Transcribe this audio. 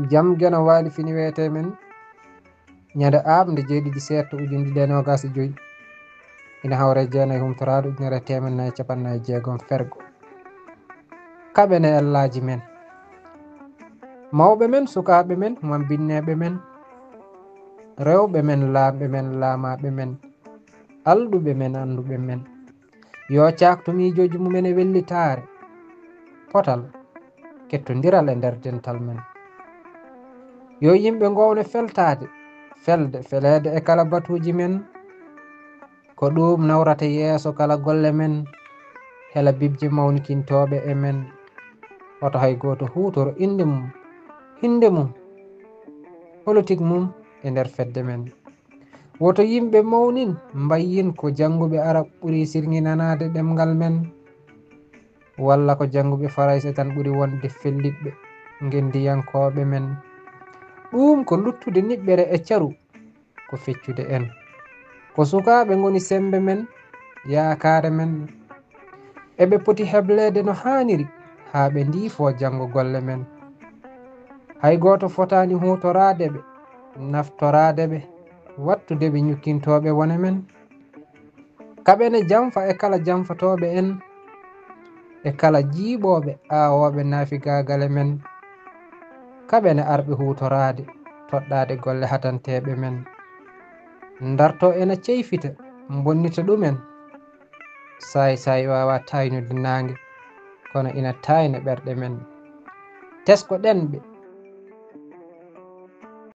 jam geno waali fini wiyete men ñande aɓde jeeɗiɗi setto ujunde ɗe nogas e joyyi ina hawre jeenayi humtoraɗo ujunere temen nayyi capannayyi jeegom fergo. kaɓene allaji men mawɓe men sukaɓe men man binneɓe men rewɓe men laamɓe men laamaɓe men alɗuɓe men anduɓe men yo cakto miijoji mumen e wellitare potal kettodiral e nder dental men. Yo yimɓe gowno feltade felde feleede e kala batuji men ko ɗum nawrata yeeso kala golle men hela bibje mawnikintoɓe e men oto hay goto hutoro inde mum hinde mum politique mum e nder fedde men. woto yimɓe mawnin mbayyin ko jannguɓe arab ɓuri sirginanade ɗemgal men walla ko jannguɓe farayse tan ɓuri wonde felliɓɓe gendiyankoɓe men. ɗum ko luttude niɓɓere e caru ko feccude en ko sukaɓe goni sembe men yakare men eɓe poti heblede no haniri ha ɓe ndiifo janggo golle men. hay goto fotani hutoradeɓe naftoradeɓe wattudeɓe ñukkintoɓe wone men. kaɓene jamfa e kala jamfatoɓe en e kala jiiɓoɓe awoɓe naafigagale men. kaɓene arɓe hutorade toɗɗade golle hatanteɓe men. darto ena ceyfita bonnita ɗumen sayi wawa taynude nangue kono ina tayna ɓerɗe men. tesko ɗenɓe